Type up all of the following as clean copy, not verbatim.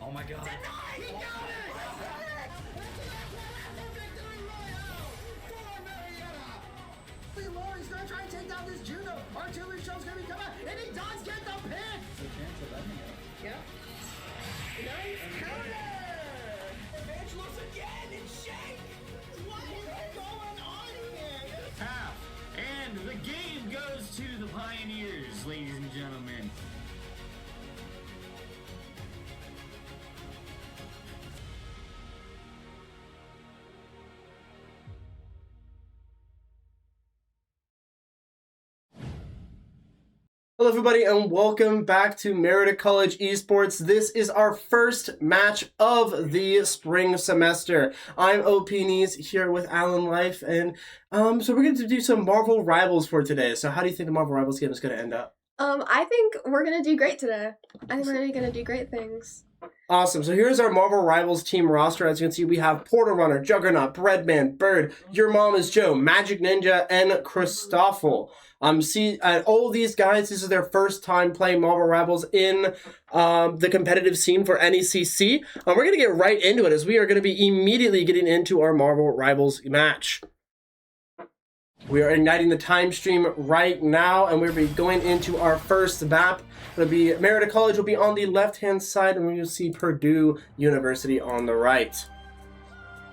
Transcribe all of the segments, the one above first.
Oh my god. He got it! Victory royale for Marietta! Laurie's gonna try and take down this Juno. Artillery shell's gonna be coming out, and he does get the pick! Yep. Nice counter! Evangelist again and Shake! What is going on here? Half. And the game goes to the Pioneers, ladies and gentlemen. Hello everybody and welcome back to Marietta College Esports. This is our first match of the spring semester. I'm OP Knees here with Alan Life, and so we're going to do some Marvel Rivals for today. So how do you think the Marvel Rivals game is going to end up? I think we're going to do great today. I think we're going to do great things. Awesome. So here's our Marvel Rivals team roster. As you can see, we have Portal Runner, Juggernaut, Breadman, Bird, Your Mom is Joe, Magic Ninja, and Christoffel. All these guys, this is their first time playing Marvel Rivals in the competitive scene for NECC. We're going to get right into it as we are going to be immediately getting into our Marvel Rivals match. We are igniting the time stream right now, and we'll be going into our first map. It'll be Marietta College will be on the left-hand side, and we'll see Purdue University on the right.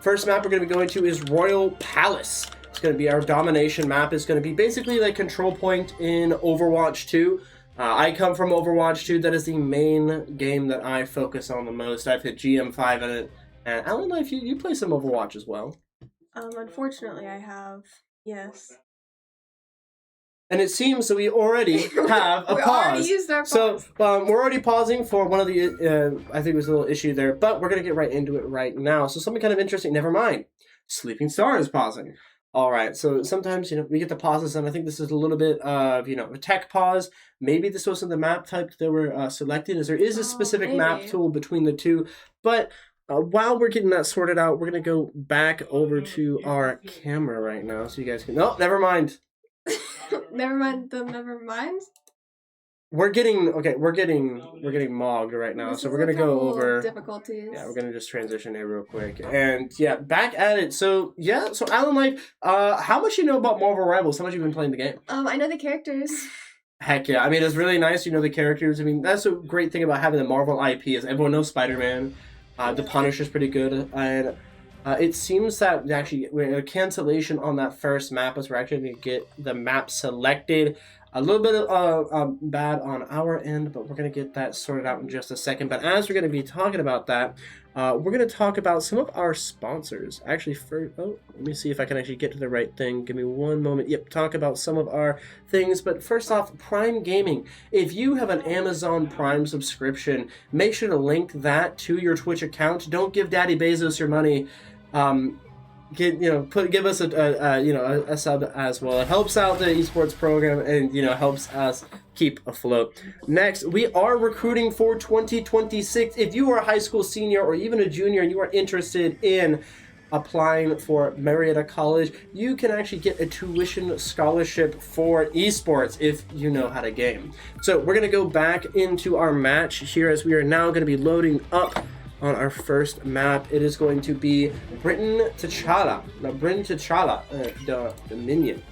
First map we're going to be going to is Royal Palace. It's going to be our domination map. It's going to be basically like Control Point in Overwatch 2. I come from Overwatch 2. That is the main game that I focus on the most. I've hit GM5 in it. And Alan Life, you play some Overwatch as well. Unfortunately, I have. Yes. And it seems that we already have a we pause. Already used our pause. So we're already pausing for one of the, I think it was a little issue there, but we're going to get right into it right now. So something kind of interesting, never mind. Sleeping Star is pausing. All right, so sometimes, we get the pauses, and I think this is a little bit of, a tech pause. Maybe this wasn't the map type that were selected, as there is a specific map tool between the two. But while we're getting that sorted out, we're going to go back over to our camera right now so you guys can... No, never mind. Never mind. We're getting mogged right now, so we're gonna go over difficulties. Yeah, we're gonna just transition here real quick, and yeah, back at it. So Alan, Life, how much you know about Marvel Rivals? How much you've been playing the game? I know the characters. Heck yeah! I mean, it's really nice. You know the characters. I mean, that's a great thing about having the Marvel IP is everyone knows Spider-Man. The Punisher's pretty good, and it seems that actually we're a cancellation on that first map as we're actually going to get the map selected. A little bit bad on our end, but we're going to get that sorted out in just a second. But as we're going to be talking about that, we're going to talk about some of our sponsors. Actually, let me see if I can actually get to the right thing. Give me one moment. Yep, talk about some of our things. But first off, Prime Gaming. If you have an Amazon Prime subscription, make sure to link that to your Twitch account. Don't give Daddy Bezos your money. Give us a sub as well. It helps out the esports program and helps us keep afloat. Next, we are recruiting for 2026. If you are a high school senior or even a junior and you are interested in applying for Marietta College, you can actually get a tuition scholarship for esports if you know how to game. So we're going to go back into our match here as we are now going to be loading up on our first map. It is going to be Britain T'Challa, the Dominion.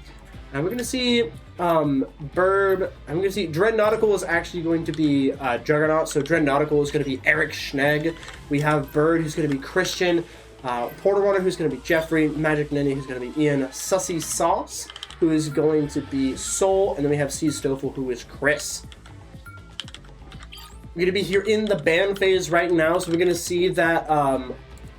And we're going to see Burb. I'm going to see Dreadnautical is actually going to be Juggernaut. So Dreadnautical is going to be Eric Schnegg. We have Bird, who's going to be Christian. Portal Runner, who's going to be Jeffrey. Magic Ninja, who's going to be Ian. Sussy Sauce, who is going to be Soul. And then we have C. Stoffel, who is Chris. We're going to be here in the ban phase right now, so we're going to see that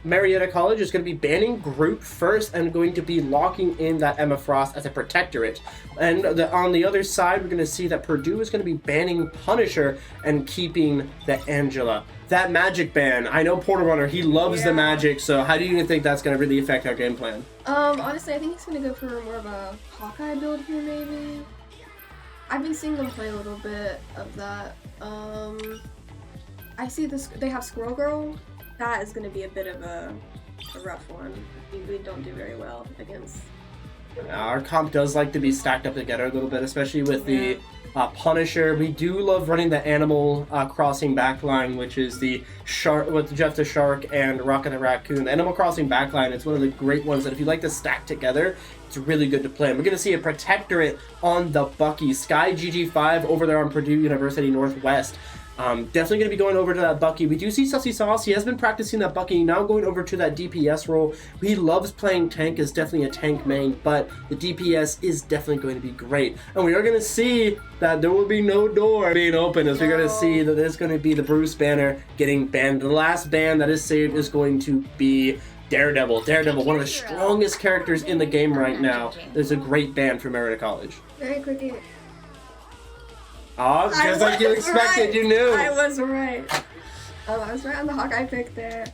Marietta College is going to be banning Groot first and going to be locking in that Emma Frost as a protectorate. And on the other side, we're going to see that Purdue is going to be banning Punisher and keeping the Angela. That magic ban, I know Portal Runner, he loves the magic, so how do you think that's going to really affect our game plan? Honestly, I think he's going to go for more of a Hawkeye build here, maybe. I've been seeing them play a little bit of that. I see this. They have Squirrel Girl. That is going to be a bit of a rough one. We don't do very well against Our comp does like to be stacked up together a little bit, especially with the Punisher. We do love running the Animal Crossing backline, which is the Shark with Jeff the Shark and Rocket the Raccoon. The Animal Crossing backline is one of the great ones that if you like to stack together, it's really good to play. And we're going to see a Protectorate on the Bucky. Sky GG5 over there on Purdue University Northwest. Definitely going to be going over to that Bucky. We do see Sussy Sauce. He has been practicing that Bucky, now going over to that DPS role. He loves playing tank, is definitely a tank main, but the DPS is definitely going to be great. And we are going to see that there will be no door being open, as we're going to see that there's going to be the Bruce banner getting banned. The last ban that is saved is going to be Daredevil. Daredevil, one of the strongest characters in the game right now. There's a great ban for Marietta College. Very quickly. Oh, just like you expected, right. You knew. I was right. I was right on the Hawkeye pick there.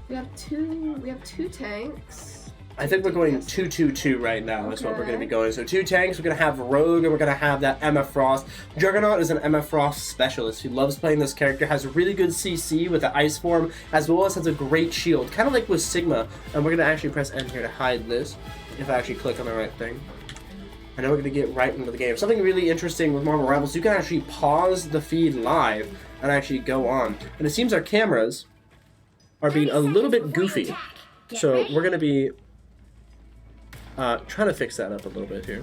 We have two tanks. I think we're going 2-2-2 right now. Is what we're going to be going. So 2 tanks. We're going to have Rogue, and we're going to have that Emma Frost. Juggernaut is an Emma Frost specialist who loves playing this character. Has a really good CC with the Ice Form, as well as has a great shield, kind of like with Sigma. And we're going to actually press N here to hide this. If I actually click on the right thing. I know we're going to get right into the game. Something really interesting with Marvel Rivals, you can actually pause the feed live and actually go on. And it seems our cameras are being a little bit goofy. So we're going to be trying to fix that up a little bit here.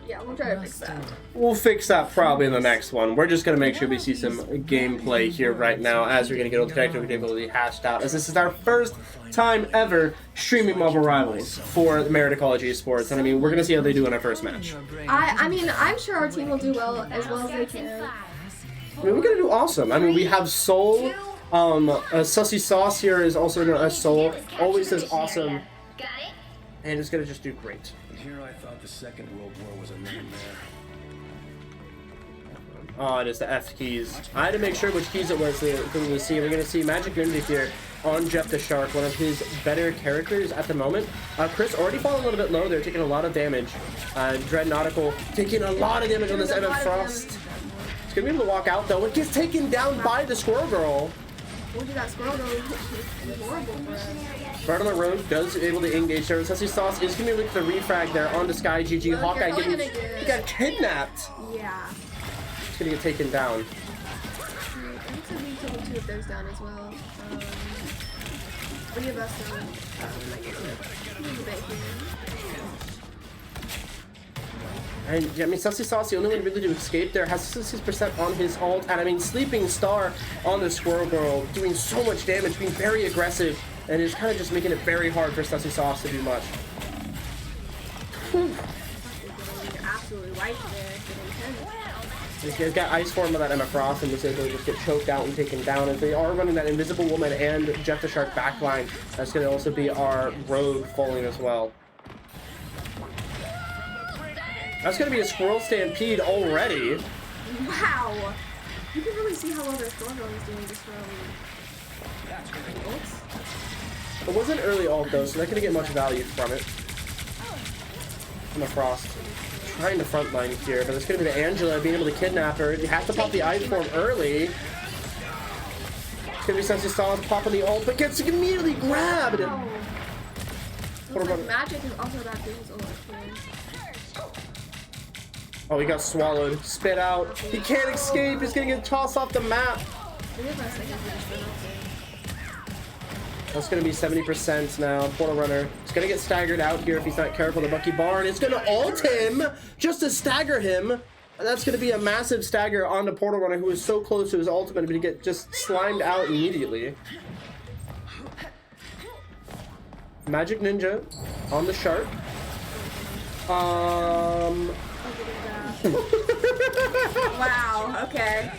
Yeah, we'll try to fix that. We'll fix that probably in the next one. We're just going to make sure we see some gameplay here right now as we're going to get all the technical capability hashed out. As this is our first time ever streaming Marvel Rivals for the Marietta College Esports. And I mean, we're going to see how they do in our first match. I mean, I'm sure our team will do well as they can. I mean, we're going to do awesome. I mean, we have Soul. Sussy Sauce here is also a Soul. Always does awesome. And it's going to just do great. Here I thought the Second World War was a nightmare. Oh, it is the F keys. I had to make sure which keys it was to see. We're going to see Magic Ninja here on Jeff the Shark, one of his better characters at the moment. Chris already falling a little bit low there, taking a lot of damage. Dreadnautical taking a lot of damage on this Emma Frost. He's going to be able to walk out, though. It gets taken down by the Squirrel Girl. What did that Squirrel Girl do? Horrible for us. Right on the road, does able to engage there. Sussy Sauce is going to be with the refrag there on the Sky GG. Hawkeye he got kidnapped. Yeah. He's going to get taken down. I think so. We took 2 of those down as well. 3 of us down. And yeah, I mean, Sussy Sauce, the only one really to escape there, has 66% on his ult. And I mean, Sleeping Star on the Squirrel Girl, doing so much damage, being very aggressive. And it's kind of just making it very hard for Sussy Sauce to do much. You're absolutely right there. He's got Ice Form of that Emma Frost and was able to just get choked out and taken down. And they are running that Invisible Woman and Jeff the Shark backline. That's going to also be our Rogue falling as well. That's going to be a Squirrel Stampede already. Wow. You can really see how well their Squirrel Girl is doing just from ults. It wasn't early ult though, so they're not going to get much value from it. Emma Frost trying to frontline here, but it's going to be the Angela being able to kidnap her. You have to pop the Ice Form early. It's going to be Sussy Sauce popping the ult, but gets immediately grabbed. Oh. Looks like Magic is also about to do his ult. Oh, he got swallowed. Spit out. He can't escape. He's going to get tossed off the map. That's going to be 70% now. Portal Runner. He's going to get staggered out here if he's not careful. The Bucky Barn is going to ult him just to stagger him. And that's going to be a massive stagger on the Portal Runner, who is so close to his ultimate, but he get just slimed out immediately. Magic Ninja on the Shark. Wow, okay.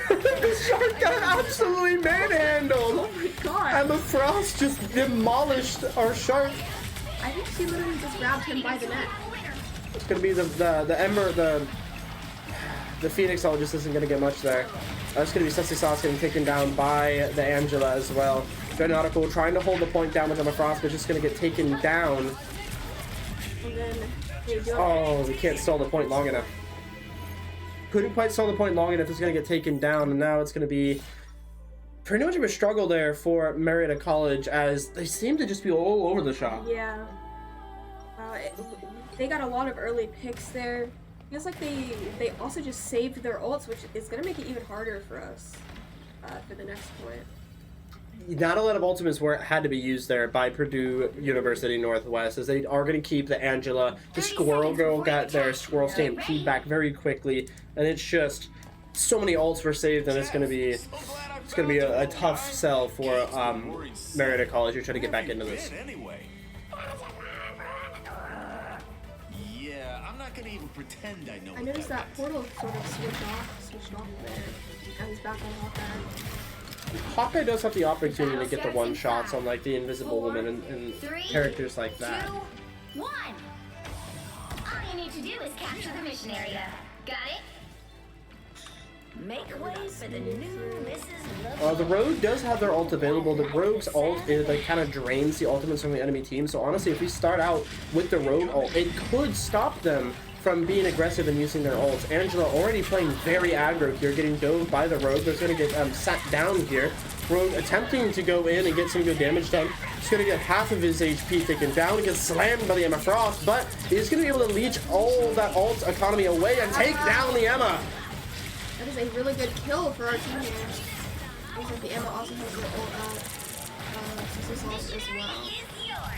The Shark got absolutely manhandled. Oh my god. Emma Frost just demolished our Shark. I think she literally just grabbed him by the neck. It's gonna be the Ember, the Phoenix Ult just isn't gonna get much there. That's gonna be Sussy Sauce getting taken down by the Angela as well. Dreadnautical trying to hold the point down with Emma Frost, but just gonna get taken down. And then we can't stall the point long enough. Couldn't quite stall the point long enough. It's gonna get taken down, and now it's gonna be pretty much of a struggle there for Marietta College, as they seem to just be all over the shop. Yeah. They got a lot of early picks there. Feels like they also just saved their ults, which is going to make it even harder for us for the next point. Not a lot of ultimates had to be used there by Purdue University Northwest, as they are going to keep the Angela. The Squirrel Girl got their Squirrel Stampede back very quickly, and it's just so many ults were saved, and it's going to be a tough sell for Marietta College who try to get back into this. Yeah, I'm not gonna even pretend I know. I noticed that Portal sort of switched off there. Now he's back on Hawkeye. Hawkeye does have the opportunity to get the one shots on like the Invisible Woman and characters like that. 2, 1. All you need to do is capture the mission area. Got it? Make way for the new Mrs. The Rogue does have their ult available. The Rogue's ult kind of drains the ultimates from the enemy team. So honestly, if we start out with the Rogue ult, it could stop them from being aggressive and using their ults. Angela already playing very aggro here, getting dove by the Rogue. There's going to get sat down here. Rogue attempting to go in and get some good damage done. He's going to get half of his HP taken down. He gets slammed by the Emma Frost, but he's going to be able to leech all that ult economy away and take down the Emma. That is a really good kill for our team here. Looks like the Emma also has her ult out as well.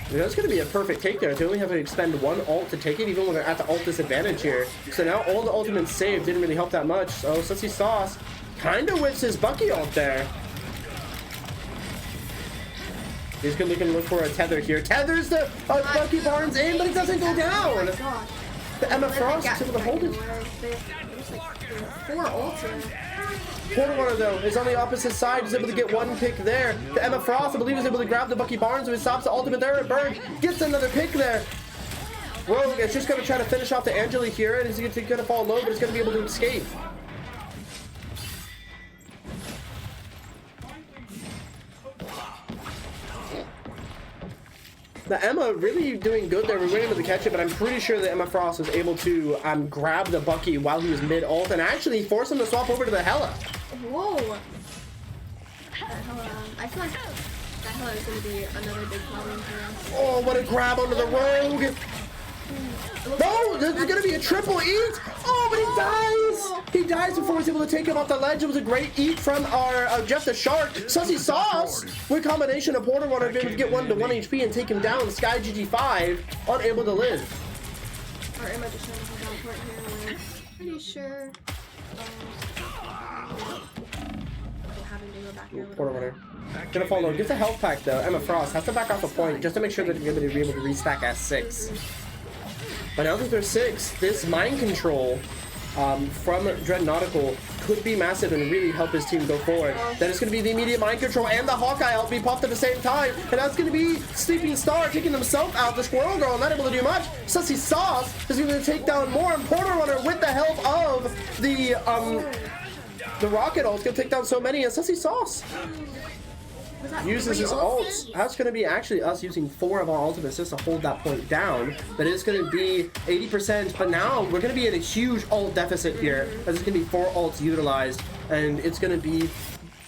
Yeah, that's going to be a perfect take there. They only have to expend one ult to take it, even when they're at the ult disadvantage here. So now all the ultimates saved didn't really help that much. So Sussy Sauce kind of whips his Bucky ult there. He's going to look for a tether here. Tethers the Bucky Barnes in, but it doesn't go down. The Emma Frost is able to hold it. 4 ults in. Portal Runner, though, is on the opposite side. He's able to get one pick there. The Emma Frost, I believe, is able to grab the Bucky Barnes, who stops the ultimate there. And Berg gets another pick there. Rogue is just going to try to finish off the Angela here, and he's going to fall low, but he's going to be able to escape. The Emma really doing good there. We were able to catch it, but I'm pretty sure that Emma Frost was able to grab the Bucky while he was mid-ult and actually force him to swap over to the Hela. Whoa! I feel like that Hela is going to be another big problem for us. Oh, what a grab onto the Rogue! No, there's going to be a triple eat! Oh, but he dies! He dies before he's able to take him off the ledge. It was a great eat from our Jeff the Shark. Sussy Sauce, with a combination of Portal Runner, being able to get 1 to 1 HP and take him down. Sky GG5, unable to live. Our Emma just trying to hold down point here. We're pretty sure. Having to go back here a little Portal Runner. Gonna fall low. Gets a health pack though. Emma Frost has to back off a point just to make sure that you're going to be able to restack as 6. But now that there's 6, this mind control from Dreadnautical could be massive and really help his team go forward. Then it's going to be the immediate mind control and the Hawkeye ult be popped at the same time. And that's going to be Sleeping Star taking himself out. The Squirrel Girl not able to do much. Sussy Sauce is going to take down more. And Portal Runner with the help of the Rocket ult is going to take down so many. And Sussy Sauce uses his ults. That's going to be actually us using 4 of our ultimates just to hold that point down. But it's going to be 80%. But now we're going to be in a huge ult deficit here. As it's going to be 4 ults utilized. And it's going to be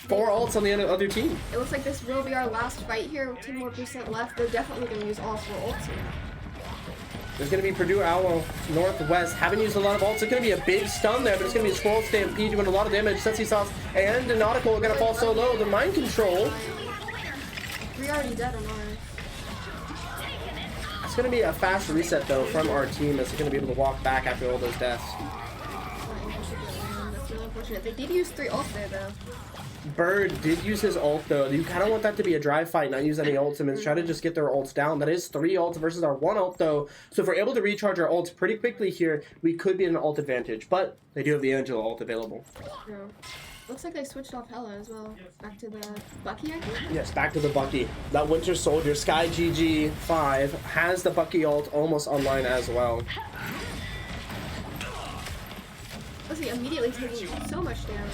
4 ults on the other team. It looks like this will be our last fight here with 10 more % left. They're definitely going to use all 4 ults here. There's going to be Purdue Owl Northwest. Haven't used a lot of ults. It's going to be a big stun there, but it's going to be a Squirrel Stampede doing a lot of damage. Sussy Sauce and the Nautical are going to fall so low. The mind control. We're already dead on ours. It's going to be a fast reset, though, from our team, as they're going to be able to walk back after all those deaths. That's really unfortunate. They did use 3 ults there, though. Bird did use his ult, though. You kind of want that to be a dry fight, not use any ultimates. Try to just get their ults down. That is 3 ults versus our 1 ult, though. So if we're able to recharge our ults pretty quickly here, we could be in an ult advantage. But they do have the Angela ult available. Yeah. Looks like they switched off Hela as well. Back to the Bucky, I think? Yes, back to the Bucky. That Winter Soldier, Sky GG5, has the Bucky ult almost online as well. Let's see, immediately taking so much damage.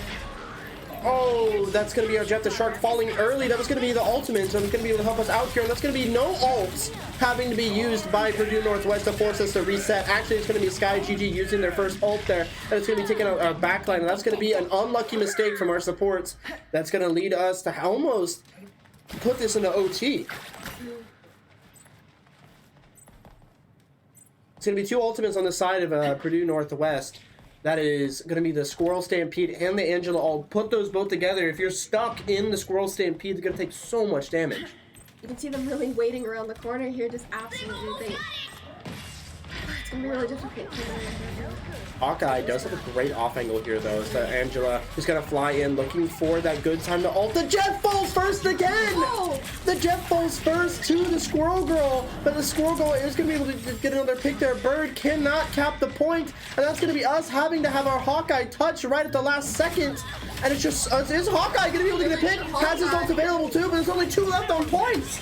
Oh, that's going to be our Jeff the Shark falling early. That was going to be the ultimate, so it's going to be able to help us out here. And that's going to be no ults having to be used by Purdue Northwest to force us to reset. Actually, it's going to be Sky GG using their first ult there. And it's going to be taking our backline. And that's going to be an unlucky mistake from our supports. That's going to lead us to almost put this into OT. It's going to be 2 ultimates on the side of Purdue Northwest. That is going to be the Squirrel Stampede and the Angela ult. Put those both together. If you're stuck in the Squirrel Stampede, it's going to take so much damage. You can see them really waiting around the corner here, just absolutely bait. It's going to be really difficult. Hawkeye does have a great off angle here, though. So Angela is going to fly in looking for that good time to ult. The Jet falls first again! Oh. The Jet falls first to the Squirrel Girl, but the Squirrel Girl is going to be able to get another pick there. Bird cannot cap the point, and that's going to be us having to have our Hawkeye touch right at the last second. And it's just, is Hawkeye going to be able to get a pick? Has his ult available too, but there's only 2 left on points.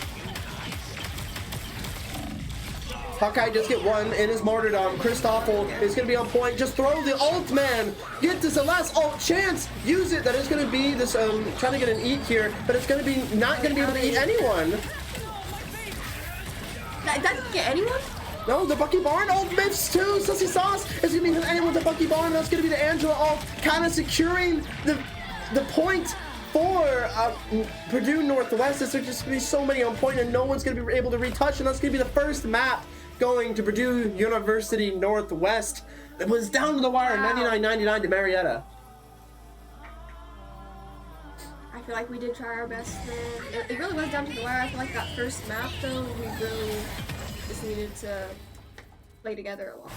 Hawkeye does get 1 in his martyrdom. Christoffel is going to be on point. Just throw the ult, man. Get this, the last ult chance. Use it. That is going to be this, trying to get an eat here, but it's going to be not going to be able to eat anyone. That doesn't get anyone? No, the Bucky Barn ult missed too. Sussy Sauce is going to be anyone with the Bucky Barn. That's going to be the Angela ult, kind of securing the point for Purdue Northwest. There's just going to be so many on point, and no one's going to be able to retouch, and that's going to be the first map going to Purdue University Northwest. It was down to the wire, 99-99 to Marietta. I feel like we did try our best there. It really was down to the wire. I feel like that first map, though, we really just needed to play together a lot.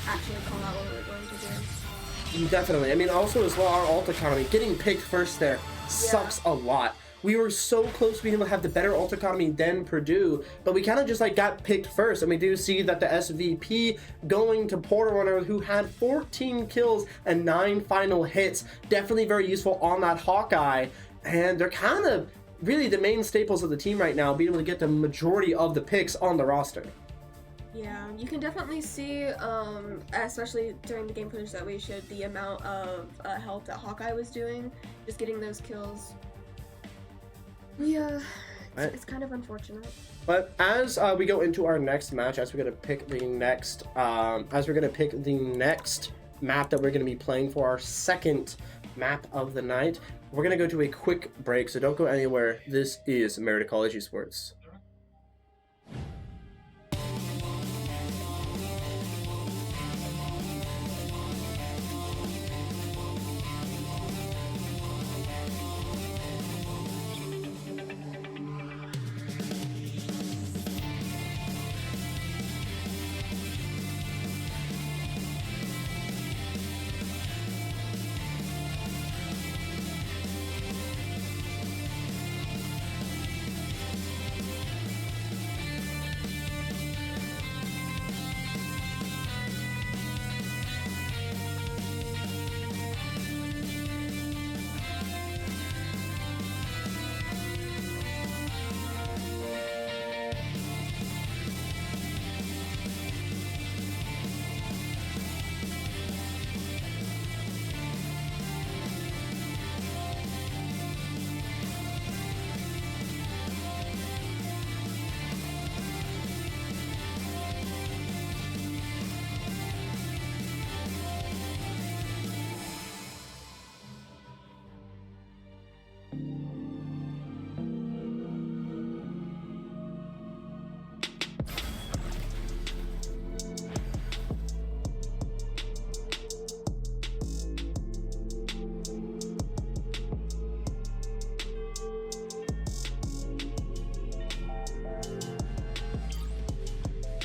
Actually call out what we were going to do. Definitely. I mean, also as well, our ult economy, getting picked first there sucks a lot. We were so close to being able to have the better ult economy than Purdue, but we kind of just like got picked first. And we do see that the SVP going to Porter Runner, who had 14 kills and 9 final hits. Definitely very useful on that Hawkeye. And they're kind of really the main staples of the team right now, being able to get the majority of the picks on the roster. Yeah, you can definitely see, especially during the game footage that we showed, the amount of help that Hawkeye was doing, just getting those kills. Yeah, it's kind of unfortunate. But as we go into our next match, as we're gonna pick the next, map that we're gonna be playing for our second map of the night, we're gonna go to a quick break. So don't go anywhere. This is Marietta College Esports.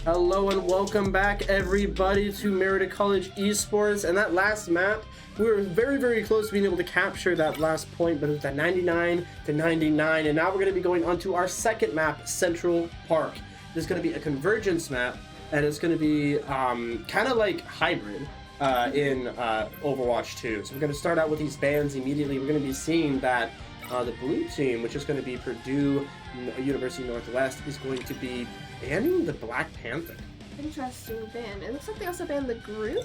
Hello and welcome back everybody to Marietta College Esports. And that last map, we were very, very close to being able to capture that last point, but it was at 99-99. And now we're going to be going on to our second map, Central Park. This is going to be a convergence map, and it's going to be kind of like hybrid in Overwatch 2. So we're going to start out with these bans immediately. We're going to be seeing that the blue team, which is going to be Purdue University Northwest, is going to be banning the Black Panther. Interesting ban. It looks like they also banned the group.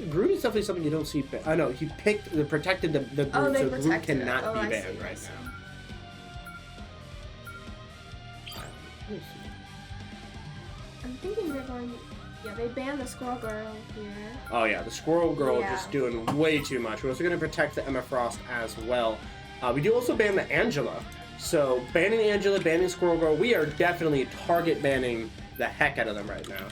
Groot is definitely something you don't see. I know he protected the Groot, Oh, they so Groot protected it. cannot Oh, be I banned see, I right see. now. I'm thinking they're going. Yeah, they banned the Squirrel Girl here. Oh yeah, the Squirrel Girl Yeah. just doing way too much. We're also going to protect the Emma Frost as well. We do also ban the Angela. So banning Angela, banning Squirrel Girl, we are definitely target banning the heck out of them right now.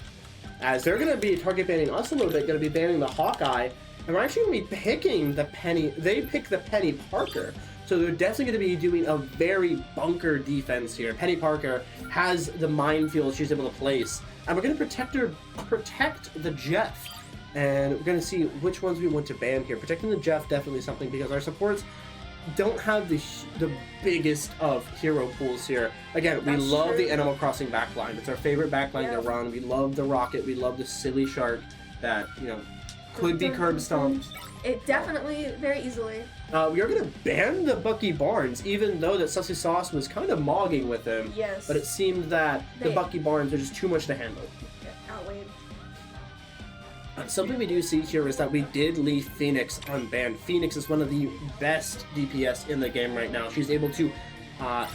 As they're going to be target banning us a little bit, going to be banning the Hawkeye, and we're actually going to be picking the Penny. They pick the Penny Parker. So they're definitely going to be doing a very bunker defense here. Penny Parker has the minefield she's able to place. And we're going to protect the Jeff. And we're going to see which ones we want to ban here. Protecting the Jeff, definitely something, because our supports don't have the biggest of hero pools here. Again, we love the Animal Crossing backline. It's our favorite backline to run. We love the Rocket. We love the silly shark that, you know, could be curb stomped. It definitely, very easily. We are going to ban the Bucky Barnes, even though that Sussy Sauce was kind of mogging with him. Yes. But it seemed that the Bucky Barnes are just too much to handle. Outweighed. Something we do see here is that we did leave Phoenix unbanned. Phoenix is one of the best DPS in the game right now. She's able to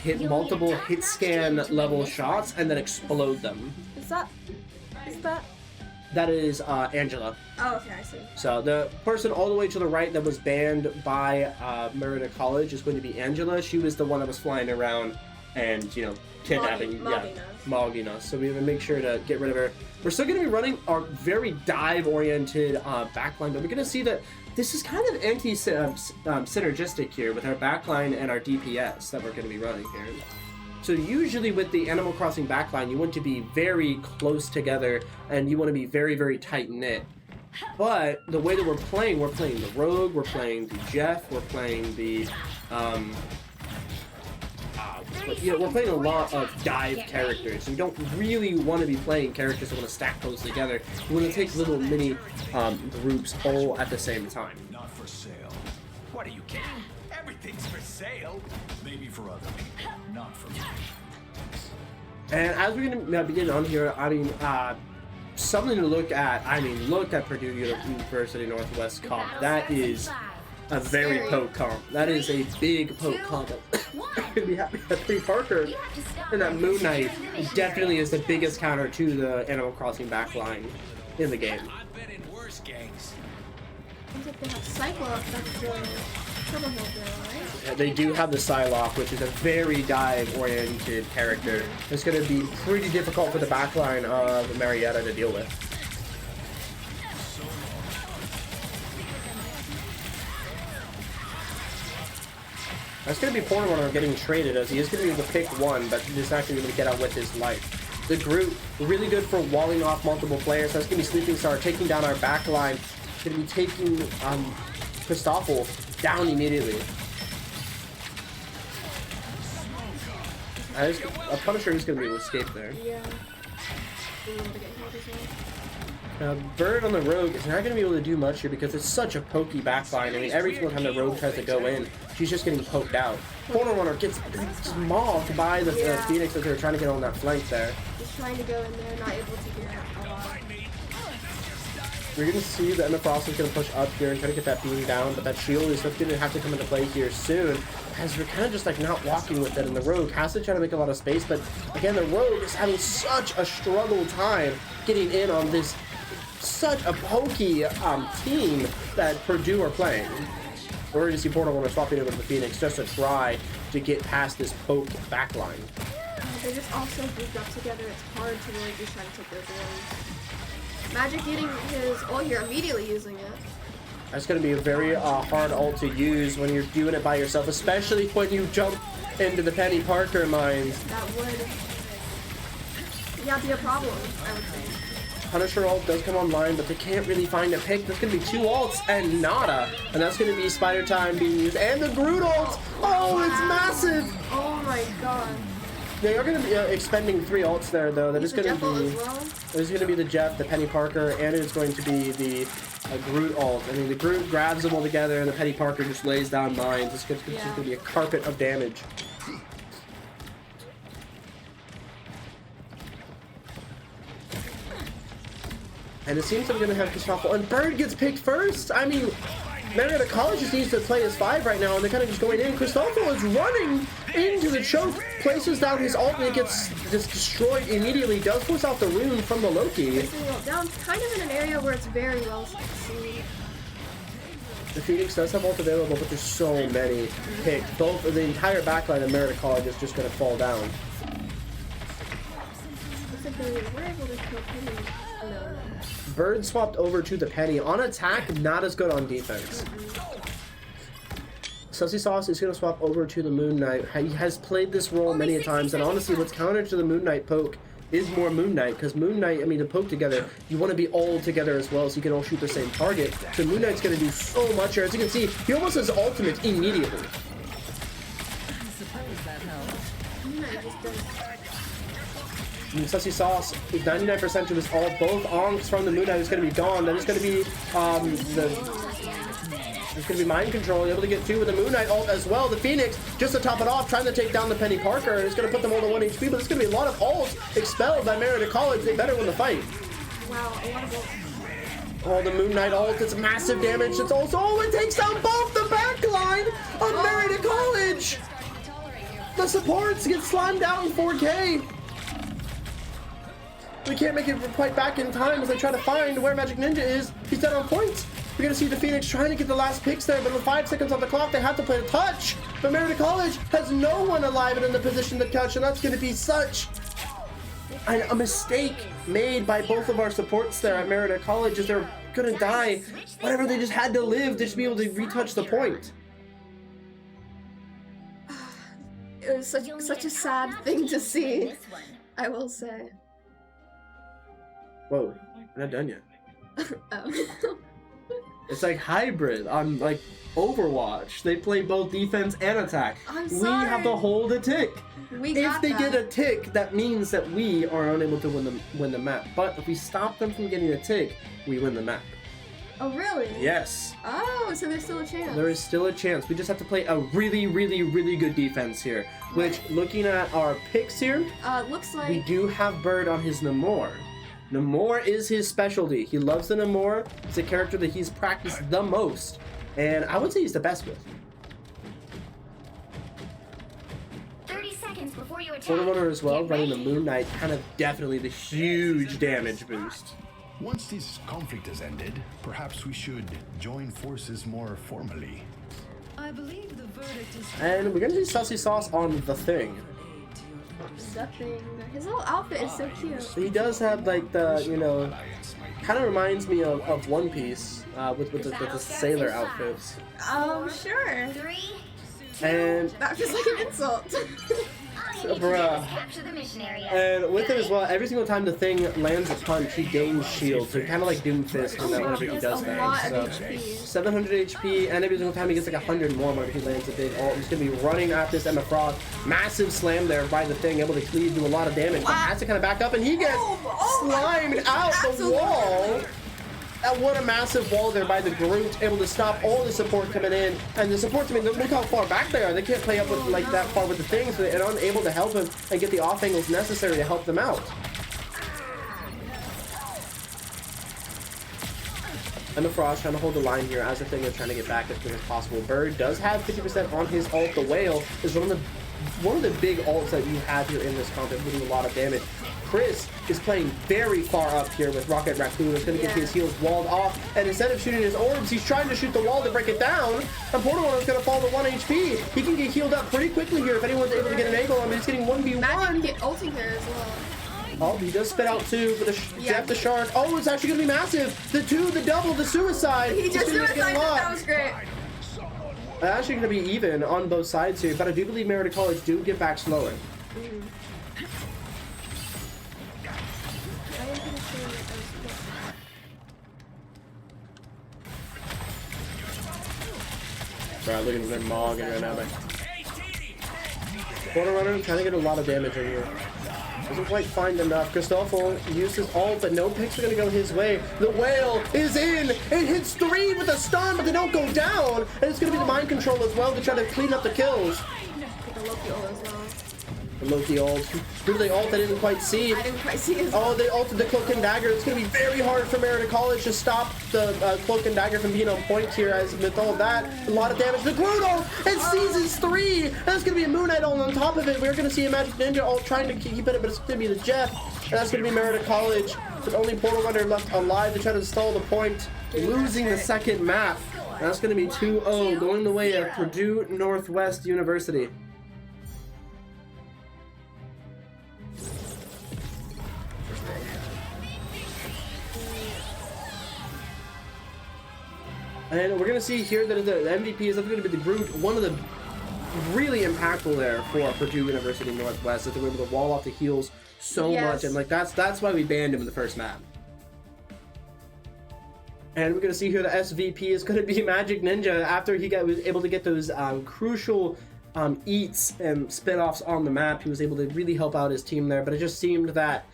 hit multiple hit scan level shots and then explode them. Is that? That is Angela. Oh, okay, I see. So the person all the way to the right that was banned by Marietta College is going to be Angela. She was the one that was flying around and, you know, kidnapping, mogging us. So we have to make sure to get rid of her. We're still going to be running our very dive-oriented backline, but we're going to see that this is kind of synergistic here with our backline and our DPS that we're going to be running here. So usually with the Animal Crossing backline, you want to be very close together and you want to be very, very tight-knit. But the way that we're playing the Rogue, we're playing the Jeff, we're playing the we're playing a lot of dive characters. We don't really want to be playing characters that want to stack those together. We want to take little mini groups all at the same time. Not for sale. What are you kidding? Everything's for sale. Maybe for other people, not for me. And as we're going to begin on here, I mean, something to look at. I mean, look at Purdue University Northwest comp. That is a very poke comp. That is a big poke comp. I'm gonna be happy that Penny Parker and that Moon Knight definitely is the biggest counter to the Animal Crossing backline in the game. I've been in worse gangs. Seems like they have Cyclops, that's the Silverhill girl, right? Yeah, they do have the Psylocke, which is a very dive-oriented character. It's going to be pretty difficult for the backline of Marietta to deal with. That's going to be Porter getting traded, as he is going to be able to pick one, but he's not going to be able to get out with his life. The Groot, really good for walling off multiple players. That's going to be Sleeping Star taking down our back line. Going to be taking Christoffel down immediately. A Punisher is going to be able to escape there. Yeah. Bird on the Rogue is not going to be able to do much here because it's such a pokey backline. I mean, every single time the Rogue tries to go in, she's just getting poked out. Corner Runner gets mobbed by the Phoenix as they're trying to get on that flank there. Just trying to go in there, not able to get a lot. We're going to see that Emma Frost is going to push up here and try to get that beam down, but that shield is going to have to come into play here soon, as we're kind of just like not walking with it, and the Rogue has to try to make a lot of space, but again, the Rogue is having such a struggle time getting in on this such a pokey team that Purdue are playing. We're going to see Portal Runner swapping over to the Phoenix just to try to get past this poke backline. They just also grouped up together. It's hard to really be trying to take those wins. Magic getting his ult here, immediately using it. That's going to be a very hard ult to use when you're doing it by yourself, especially when you jump into the Penny Parker mines. That would, be a problem, I would say. Punisher ult does come online, but they can't really find a pick. There's going to be 2 ults and nada. And that's going to be Spider Time being used. And the Groot ult! Oh, it's massive! Oh my god. They are going to be expending 3 ults there, though. That is going to be... As well? There's going to be the Jeff, the Penny Parker, and it's going to be the Groot ult. I mean, the Groot grabs them all together, and the Penny Parker just lays down mines. It's just going to be a carpet of damage. And it seems I'm going to have Christopher. And Bird gets picked first. I mean, Marietta College just needs to play as 5 right now, and they're kind of just going in. Christopher is running into the choke, places down his ult, and it gets just destroyed immediately. Does force out the rune from the Loki. Down kind of in an area where it's very well seen. The Phoenix does have ult available, but there's so many picked. Both of the entire backline of Marietta College is just going to fall down. Looks like they were able to kill Penny. No. Bird swapped over to the Penny. On attack, not as good on defense. Sussy Sauce is going to swap over to the Moon Knight. He has played this role many times, and honestly, what's counter to the Moon Knight poke is more Moon Knight, because Moon Knight, I mean, to poke together, you want to be all together as well, so you can all shoot the same target. So Moon Knight's going to do so much here. As you can see, he almost has ultimate immediately. I suppose that helps. Moon Knight just does. I mean, Sussy Sauce, 99% of his ult, both onks from the Moon Knight is going to be gone. Then it's going to be it's going to be mind control, able to get 2 with the Moon Knight ult as well. The Phoenix, just to top it off, trying to take down the Penny Parker, and it's going to put them all to 1 HP, but it's going to be a lot of ults expelled by Marietta College. They better win the fight. Wow, a lot of ults. Oh, the Moon Knight ult, it's massive damage. It's also, oh, it takes down both the backline of Marietta College. The supports get slimed out in 4K. We can't make it quite back in time as they try to find where Magic Ninja is. He's dead on points. We're going to see the Phoenix trying to get the last picks there, but with 5 seconds on the clock, they have to play a touch. But Marietta College has no one alive and in the position to touch, and that's going to be such a mistake made by both of our supports there at Marietta College, as they're going to die. Whatever, they just had to live to just be able to retouch the point. It was such a sad thing to see, I will say. Whoa, we're not done yet. Oh. It's like hybrid on like Overwatch. They play both defense and attack. I'm We sorry. have to hold a tick. We If got they that. get a tick, that means that we are unable to win the map. But if we stop them from getting a tick, we win the map. Oh, really? Yes. Oh, so there's still a chance. There is still a chance. We just have to play a really, really, really good defense here. Which, looking at our picks here, Looks like... we do have Bird on his Namor. Namor is his specialty. He loves the Namor. It's a character that he's practiced the most. And I would say he's the best with. 30 seconds before you attack. Portal Runner as well, Get running the ready. Moon Knight, kind of definitely the huge damage boost. Once this conflict has ended, perhaps we should join forces more formally. I believe the verdict is. And we're gonna do Sussy Sauce on the Thing. Nothing. His little outfit is so cute. He does have like the, you know, kind of reminds me of One Piece with the sailor outfits. Sure. 3, And That feels like an insult. all you need to do Bruh. is capture the mission area. And with Got it as well, every single time the Thing lands a punch, he gains shield. So kind of like Doomfist Oh, whenever wow, he he has does a that. lot So of HP. 700 HP, and every single time he gets like 100 more when he lands a big ult. He's gonna be running at this Emma Frost. Massive slam there by the Thing, able to cleave, do a lot of damage. But has to kind of back up, and he gets slimed out the Absolutely. wall. And what a massive wall there by the Groot, able to stop all the support coming in. And the supports, I mean, look how far back they are. They can't play up with like that far with the Thing, so they're unable to help him and get the off angles necessary to help them out. Emma Frost trying to hold the line here as the Thing is trying to get back as quick as possible. Bird does have 50% on his ult. The Whale is one of the big ults that you have here in this comp, doing a lot of damage. Chris is playing very far up here with Rocket Raccoon. It's going to get his heals walled off, and instead of shooting his orbs, he's trying to shoot the wall to break it down. And Portal Runner is going to fall to 1 HP. He can get healed up pretty quickly here if anyone's able to get an angle on him. He's getting 1v1. Magic get ulting here as well. Oh, he does spit out 2 for the Jeff the Shark. Oh, it's actually going to be massive. The 2, the double, the suicide. He just It's gonna make it a suicided. lot. That was great. Actually going to be even on both sides here, but I do believe Marietta College do get back slower. I am pretty sure that Bro, look at them mogging right now, man. Portal Runner trying to get a lot of damage in here. Doesn't quite find enough. Cristofo uses ult, but no picks are going to go his way. The Whale is in. It hits 3 with a stun, but they don't go down. And it's going to be the mind control as well to try to clean up the kills. Take a Loki ult as well. The Loki ult. Who do they ult? I didn't quite see. I didn't quite see his Oh, they ulted the Cloak and Dagger. It's going to be very hard for Marietta College to stop the Cloak and Dagger from being on point here, as with all of that, a lot of damage. The Groot ult and seasons 3. That's going to be a Moon Knight ult on top of it. We're going to see a Magic Ninja ult trying to keep it, but it's going to be the Jeff. And that's going to be Marietta College, with only Portal Runner left alive to try to stall the point, losing the second map. And that's going to be 2-0, going the way of Purdue Northwest University. And we're going to see here that the MVP is going to be the Groot, one of the really impactful there for Purdue University Northwest, that they were able to wall off the heals so much, and like that's why we banned him in the first map. And we're going to see here the SVP is going to be Magic Ninja after he was able to get those crucial eats and spin-offs on the map. He was able to really help out his team there, but it just seemed that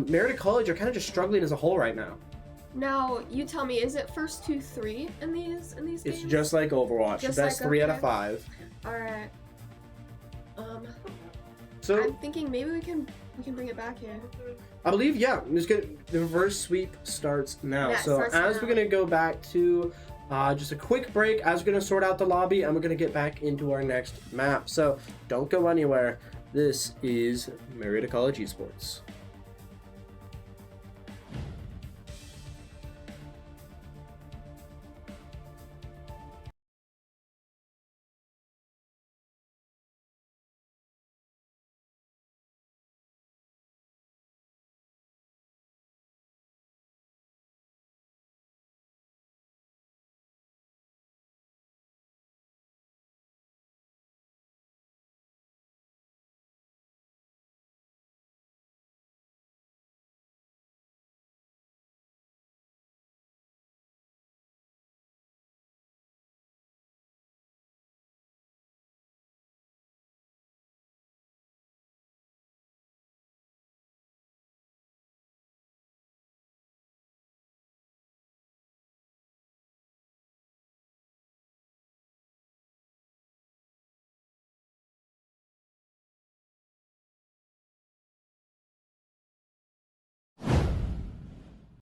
Marietta College are kind of just struggling as a whole right now. Now, you tell me, is it first 2-3 in these games? It's just like Overwatch. Just best like, 3 out of 5. Alright. So I'm thinking maybe we can bring it back here. I believe, yeah. The reverse sweep starts now. Yeah, so as we're gonna go back to just a quick break, as we're gonna sort out the lobby, and we're gonna get back into our next map. So don't go anywhere. This is Marietta College Esports.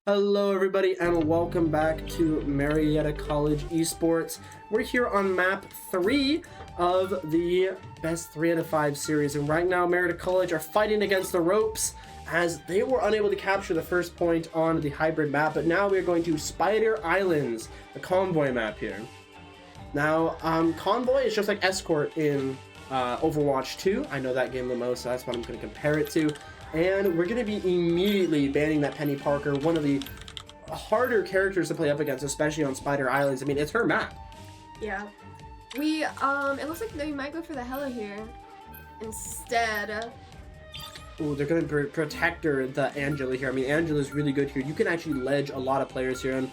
Hello everybody and welcome back to Marietta College Esports. We're here on map 3 of the best 3 out of 5 series, and right now Marietta College are fighting against the ropes as they were unable to capture the first point on the hybrid map, but now we're going to Spider Islands, the convoy map here. Now convoy is just like escort in Overwatch 2. I know that game the most, so that's what I'm going to compare it to. And we're going to be immediately banning that Penny Parker, one of the harder characters to play up against, especially on Spider Islands. I mean, it's her map. Yeah. It looks like they might go for the Hela here instead. Ooh, they're going to protect her, the Angela here. I mean, Angela's really good here. You can actually ledge a lot of players here, and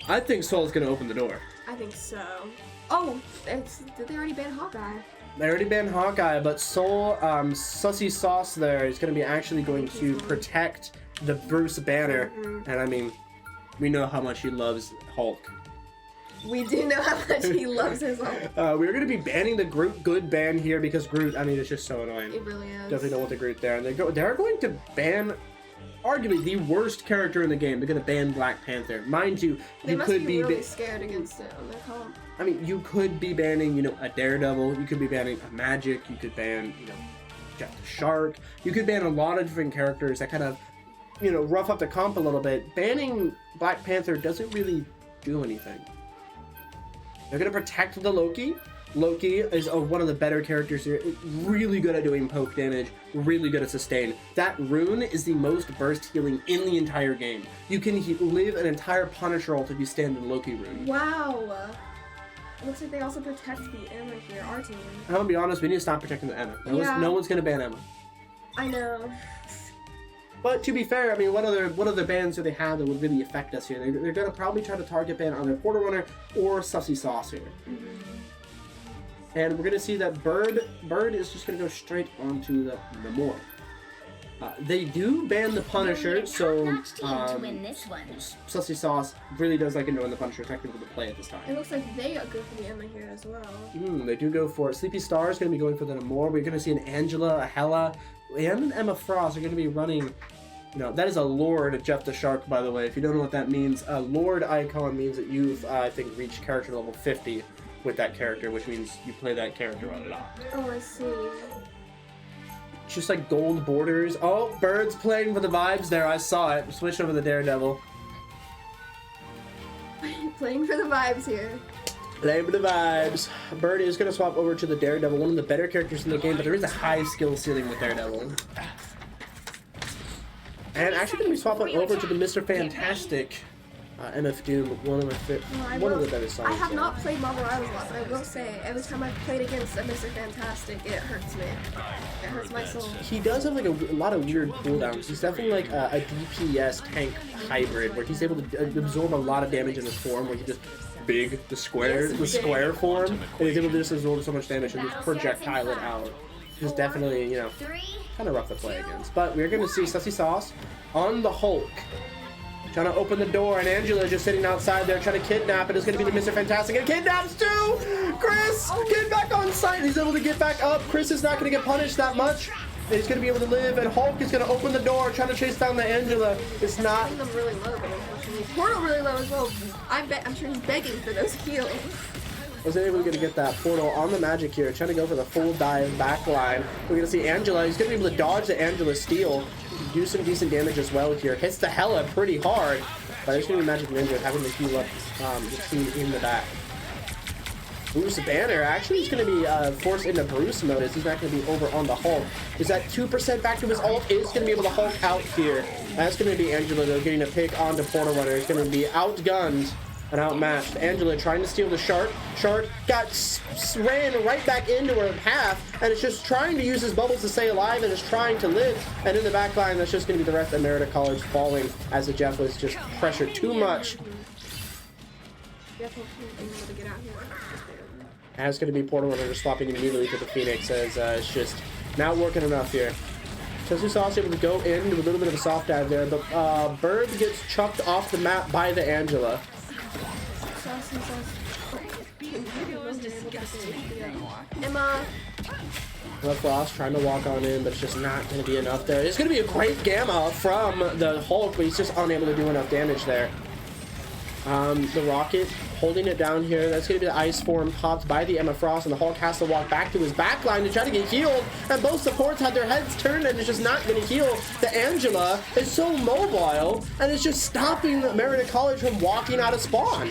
I think Soul's going to open the door. I think so. Oh, did they already ban Hawkeye? They already banned Hawkeye, but Soul, Sussy Sauce there is going to be actually going to protect the Bruce banner. And I mean, we know how much he loves Hulk. We do know how much he loves his Hulk. We're going to be banning the Groot good ban here because Groot, I mean, it's just so annoying. It really is. Definitely don't want the Groot there. And they're going to ban arguably the worst character in the game. They're going to ban Black Panther. Mind you, they must be really scared against it on their comp. I mean, you could be banning, you know, a Daredevil. You could be banning a Magic. You could ban, you know, Jack the Shark. You could ban a lot of different characters that kind of, you know, rough up the comp a little bit. Banning Black Panther doesn't really do anything. They're going to protect the Loki. Loki is one of the better characters here. Really good at doing poke damage, really good at sustain. That rune is the most burst healing in the entire game. You can live an entire Punisher ult if you stand in Loki rune. Wow. It looks like they also protect the Emma here, our team. I'm gonna be honest, we need to stop protecting the Emma. No one's gonna ban Emma. I know. But to be fair, I mean, what other bans do they have that would really affect us here? They're gonna probably try to target ban on their Portal Runner or Sussy Sauce here. And we're gonna see that Bird is just gonna go straight onto the Moor. They do ban the Punisher, so to win this one. Sussy Sauce really does like knowing the Punisher technical to play at this time. It looks like they go for the Emma here as well. They do go for it. Sleepy Star is going to be going for the Namor. We're going to see an Angela, a Hela, and an Emma Frost are going to be running. You know, that is a Lord Jeff the Shark, by the way. If you don't know what that means, a Lord icon means that you've, I think, reached character level 50 with that character, which means you play that character a lot. Oh, I see. Just like gold borders. Oh, Bird's playing for the vibes there. I saw it. Switch over the Daredevil. Playing for the vibes here. Playing for the vibes. Bird is going to swap over to the Daredevil, one of the better characters in the game, but there is a high skill ceiling with Daredevil. And actually going to be swapping over to the Mr. Fantastic. MF Doom, one of the better songs. I have not played Marvel Rivals a lot, but I will say, every time I've played against a Mr. Fantastic, it hurts me. It hurts my soul. He does have like a lot of weird cooldowns. He's definitely like a DPS tank hybrid, where he's able to absorb a lot of damage in his form, where he just the square form, and he's able to just absorb so much damage and just projectile it out. Which is definitely, you know, kind of rough to play against. But we're going to see Sussy Sauce on the Hulk. Trying to open the door, and Angela just sitting outside there trying to kidnap it. It's going to be the Mr. Fantastic, and kidnaps too! Chris, get back on site. He's able to get back up. Chris is not going to get punished that much. And he's going to be able to live, and Hulk is going to open the door, trying to chase down the Angela. It's not... I'm really low, but unfortunately, Portal really low as well. I'm sure he's begging for those heals. Wasn't able to get that Portal on the Magic here, trying to go for the full dive back line. We're going to see Angela. He's going to be able to dodge the Angela steal. Do some decent damage as well here. Hits the Hela pretty hard. But there's going to be Magic Ninja having to heal up the team in the back. Bruce Banner actually is going to be forced into Bruce mode as he's not going to be over on the Hulk. Is that 2% back to his ult? Is going to be able to Hulk out here. That's going to be Angela though getting a pick onto Portal Runner. He's going to be outgunned and outmatched. Angela trying to steal the Shark. Shark got ran right back into her path, and it's just trying to use his bubbles to stay alive and is trying to live. And in the back line, that's just going to be the rest of Marietta College falling as the Jeff was just pressured too much. And it's going to be Portal Runner just swapping immediately to the Phoenix as it's just not working enough here. Sussy Sauce able to go in, do a little bit of a soft dive there, but Bird gets chucked off the map by the Angela. Emma. Frost trying to walk on in, but it's just not going to be enough there. It's going to be a great Gamma from the Hulk, but he's just unable to do enough damage there. The Rocket holding it down here. That's going to be the Ice Form popped by the Emma Frost, and the Hulk has to walk back to his back line to try to get healed, and both supports had their heads turned, and it's just not going to heal. The Angela is so mobile, and it's just stopping Marietta College from walking out of spawn.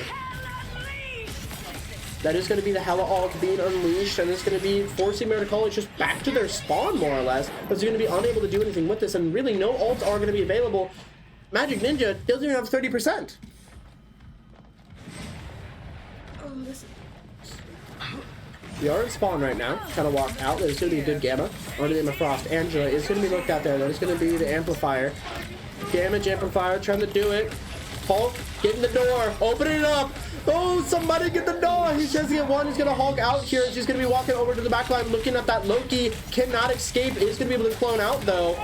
That is going to be the Hela ult being unleashed, and it's going to be forcing Marietta College just back to their spawn, more or less. But they're going to be unable to do anything with this, and really no ults are going to be available. Magic Ninja doesn't even have 30%. We are in spawn right now. Trying to walk out. There's going to be a good Gamma. Onto the Emma Frost. Angela is going to be looked at there. That is going to be the Amplifier. Damage Amplifier trying to do it. Hulk, get in the door. Open it up. Oh, somebody get the door. He says he get one. He's going to Hulk out here. She's going to be walking over to the back line looking at that Loki. Cannot escape. Is going to be able to clone out, though.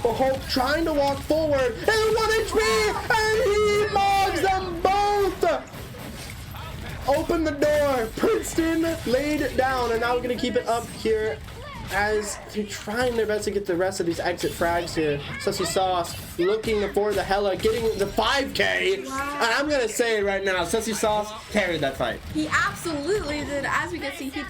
But Hulk trying to walk forward. And 1 HP. And he mogs them both. Open the door. Princeton laid down. And now we're going to keep it up here as they're trying their best to get the rest of these exit frags here. Sussy Sauce looking for the Hela, getting the 5K. Wow. And I'm going to say it right now, Sussy Sauce carried that fight. He absolutely did. As we can see, he's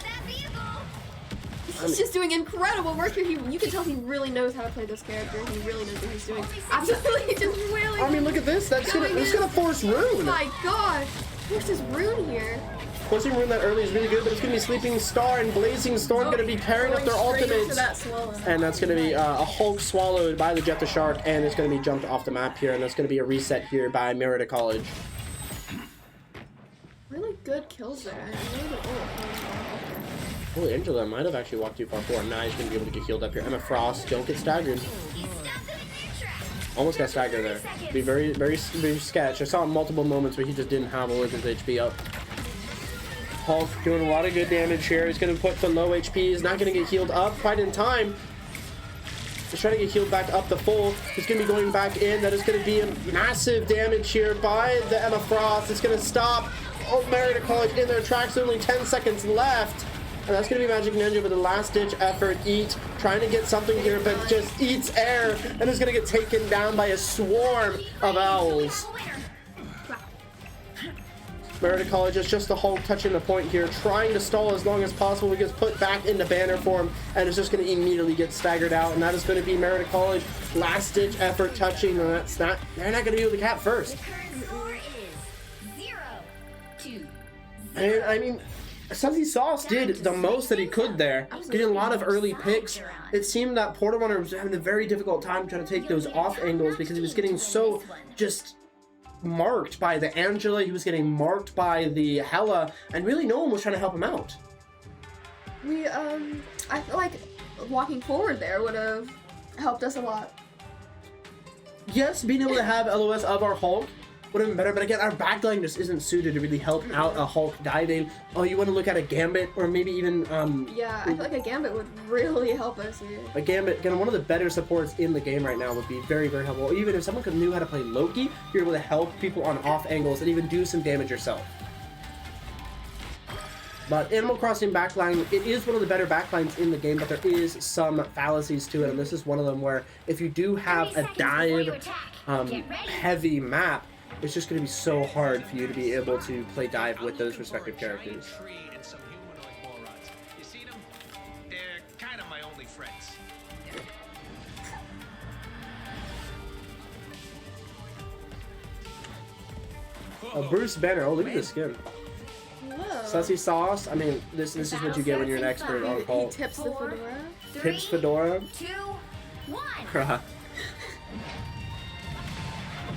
just doing incredible work here. You can tell he really knows how to play this character. He really knows what he's doing. Absolutely, just really. I mean, look at this. That's gonna force Rune. Oh my God, forces Rune here. Forcing Rune that early is really good, but it's going to be Sleeping Star and Blazing Storm going to be pairing up their ultimates. And that's going to be a Hulk swallowed by the Jeff the Shark, and it's going to be jumped off the map here, and that's going to be a reset here by Marietta College. Really good kills there. Oh, Angela might have actually walked too far forward. Now he's going to be able to get healed up here. Emma Frost, don't get staggered. Almost got staggered there. Be very, very, very sketch. I saw multiple moments where he just didn't have all of his HP up. Hulk doing a lot of good damage here. He's going to put the low HP. He's not going to get healed up quite in time. He's trying to get healed back up to full. He's going to be going back in. That is going to be a massive damage here by the Emma Frost. It's going to stop Marietta College in their tracks. Only 10 seconds left. And that's going to be Magic Ninja with the last-ditch effort. Eat, trying to get something here, but just eats air and is going to get taken down by a swarm of owls. Marietta College is just the Hulk touching the point here, trying to stall as long as possible. He gets put back into banner form and is just going to immediately get staggered out. And that is going to be Marietta College last-ditch effort touching. And that's not, they're not going to be able to cap first. And I mean, Sunsy Sauce did the most that he could there, getting a lot of early picks. It seemed that Portal Runner was having a very difficult time trying to take those off angles because he was getting so just marked by the Angela, he was getting marked by the Hella, and really no one was trying to help him out. I feel like walking forward there would have helped us a lot. Yes, being able to have LOS of our Hulk would have been better, but again, our backline just isn't suited to really help out a Hulk diving. Oh, you want to look at a Gambit, or maybe even yeah, I feel like a Gambit would really help us here. A Gambit, again, one of the better supports in the game right now would be very, very helpful. Even if someone knew how to play Loki, you're able to help people on off angles and even do some damage yourself. But Animal Crossing backline, it is one of the better backlines in the game, but there is some fallacies to it, and this is one of them where if you do have a dive heavy map, it's just going to be so hard for you to be able to play dive with those respective characters. Bruce Banner, oh look at this skin. Sussy Sauce, I mean, this is what you get when you're an expert on Hulk. He tips the fedora. Tips fedora. 2, 1.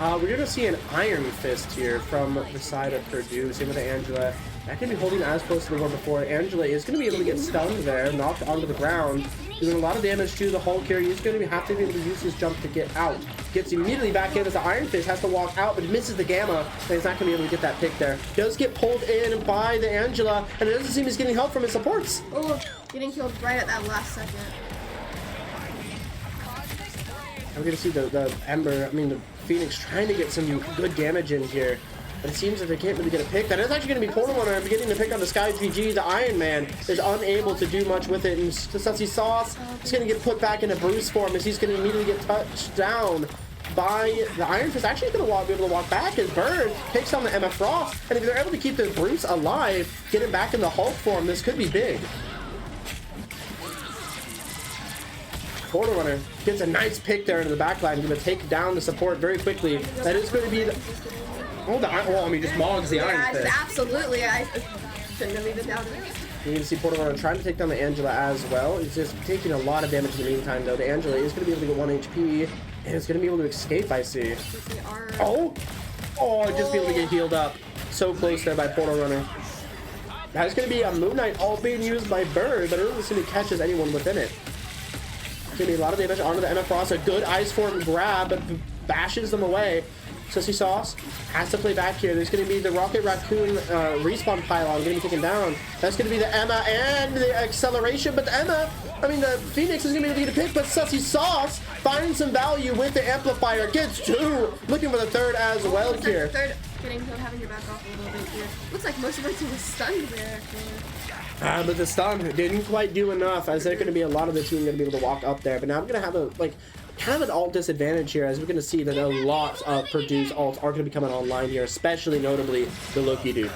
We're going to see an Iron Fist here from the side of Purdue. Same with Angela. That can be holding as close to the one before. Angela is going to be able to get stunned there, knocked onto the ground, doing a lot of damage to the Hulk here. He's going to have to be able to use his jump to get out. Gets immediately back in as the Iron Fist has to walk out, but misses the Gamma, and he's not going to be able to get that pick there. Does get pulled in by the Angela, and it doesn't seem he's getting help from his supports. Oh, getting killed right at that last second. I'm going to see the Ember, I mean the Phoenix trying to get some good damage in here. But it seems that they can't really get a pick. That is actually going to be Portal Runner beginning to pick on the Sky GG. The Iron Man is unable to do much with it. And Sussy Sauce is going to get put back into Bruce form as he's going to immediately get touched down by the Iron Fist. Actually going to be able to walk back as Bird takes on the Emma Frost. And if they're able to keep the Bruce alive, get him back in the Hulk form, this could be big. Portal Runner gets a nice pick there into the backline. Going to take down the support very quickly. That is going to be the... Oh, I mean, just mogs the Iron Fist. Absolutely. I shouldn't have even doubted it. You're going to see Portal Runner trying to take down the Angela as well. He's just taking a lot of damage in the meantime, though. The Angela is going to be able to get 1 HP, and it's going to be able to escape, I see. Oh! Oh, just be able to get healed up. So close there by Portal Runner. That's going to be a Moon Knight all being used by Bird, but it doesn't seem to catches anyone within it. It's going to be a lot of damage onto the Emma Frost. A good Ice Form grab, but bashes them away. Sussy Sauce has to play back here. There's going to be the Rocket Raccoon respawn pylon getting taken down. That's going to be the Emma and the acceleration, but the Emma, I mean the Phoenix is going to be able to get a pick, but Sussy Sauce finds some value with the amplifier. Gets 2, looking for the 3rd as well here. Third, getting having your back off a little bit here. Looks like most of our team was stunned there. But the stun didn't quite do enough, as there's going to be a lot of the team going to be able to walk up there. But now I'm going to have a kind of an alt disadvantage here, as we're going to see that a lot of Purdue's alts are going to be coming online here, especially notably the Loki dude.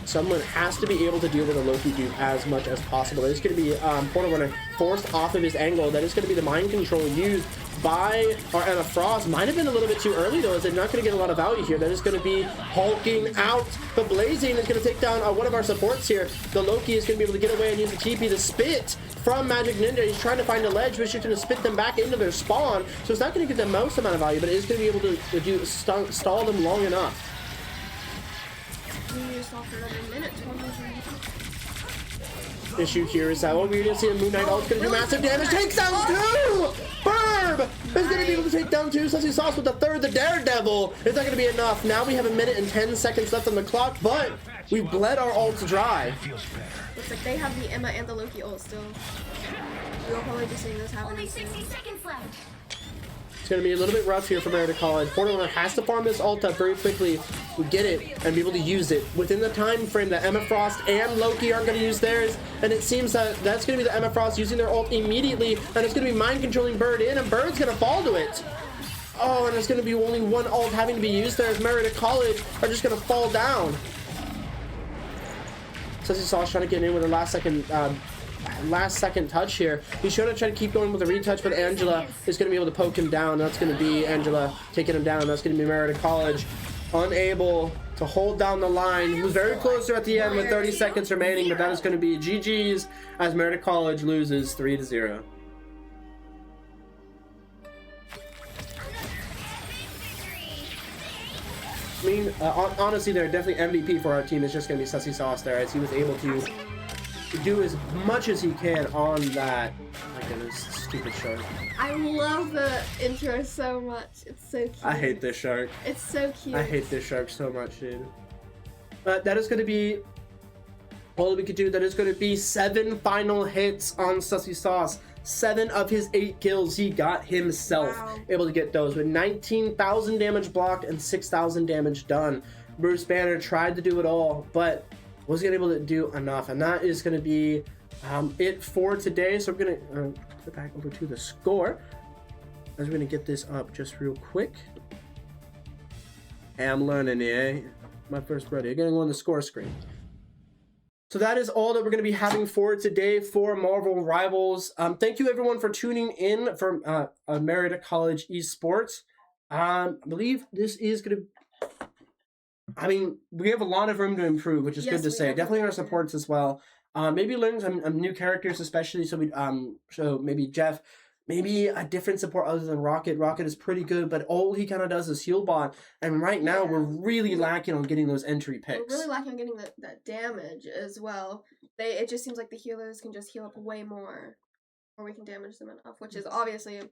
Someone has to be able to deal with the Loki dude as much as possible. There's going to be Portal Runner forced off of his angle. That is going to be the mind control used by our Emma Frost. Might have been a little bit too early though, as they're not going to get a lot of value here. That is going to be hulking out. The Blazing is going to take down one of our supports here. The Loki is going to be able to get away and use the TP. The Spit from Magic Ninja. He's trying to find a ledge, but she's going to spit them back into their spawn. So it's not going to give them the most amount of value, but it is going to be able to stall them long enough. Issue here is that we're going to see a Moon Knight ult going to do massive damage. Takes down 2! Burb is going to be able to take down 2. Sussy Sauce with the 3rd, the Daredevil. It's not going to be enough. Now we have 1 minute and 10 seconds left on the clock, but we bled our ults dry. Looks like they have the Emma and the Loki ult still. We'll probably be seeing this happen. Only 60 seconds left. It's going to be a little bit rough here for Marietta College. Fortnite has to farm this ult up very quickly to get it and be able to use it within the time frame that Emma Frost and Loki aren't going to use theirs. And it seems that that's going to be the Emma Frost using their ult immediately, and it's going to be mind controlling Bird in, and Bird's going to fall to it. Oh, and it's going to be only one ult having to be used there as Marietta College are just going to fall down. Sassy Sauce trying to get in with a last second touch here. He's trying to try to keep going with a retouch, but Angela is going to be able to poke him down. That's going to be Angela taking him down. That's going to be Marietta College unable to hold down the line. He was very closer at the end with 30 seconds remaining, but that is going to be GG's as Marietta College loses 3-0. I mean, honestly, they're definitely MVP for our team. It's just going to be Sassy Sauce there, as he was able to do as much as he can on that. My goodness, stupid shark. I love the intro so much. It's so cute. I hate this shark. It's so cute. I hate this shark so much, dude. But that is going to be all that we could do. That is going to be 7 final hits on Sassy Sauce. 7 of his 8 kills he got himself. Wow. Able to get those with 19,000 damage blocked and 6,000 damage done. Bruce Banner tried to do it all, but wasn't able to do enough. And that is going to be it for today. So we're going to put back over to the score. As we're going to get this up just real quick. Hey, I'm learning here. My first brother. You're going to go on the score screen. So that is all that we're going to be having for today for Marvel Rivals. Thank you everyone for tuning in for Marietta College Esports. I believe this is going to... I mean, we have a lot of room to improve, which is good to say. Definitely our supports as well. Maybe learn some new characters, especially so maybe Jeff, maybe a different support other than Rocket. Rocket is pretty good, but all he kind of does is heal bot. And right now, we're really lacking on getting those entry picks. We're really lacking on getting that damage as well. It just seems like the healers can just heal up way more, or we can damage them enough, which is obviously a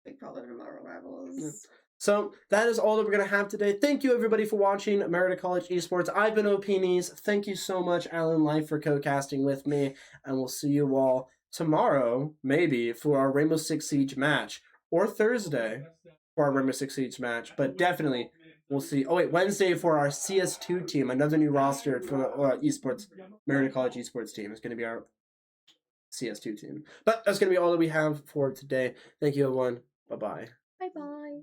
big problem in Marvel Rivals. Yeah. So that is all that we're going to have today. Thank you everybody for watching Marietta College Esports. I've been Opinies. Thank you so much, Alan Life, for co-casting with me. And we'll see you all tomorrow, maybe, for our Rainbow Six Siege match. Or Thursday for our Rainbow Six Siege match. But definitely, we'll see. Oh wait, Wednesday for our CS2 team. Another new roster for Esports. Marietta College Esports team is going to be our CS2 team. But that's going to be all that we have for today. Thank you everyone. Bye-bye. Bye-bye.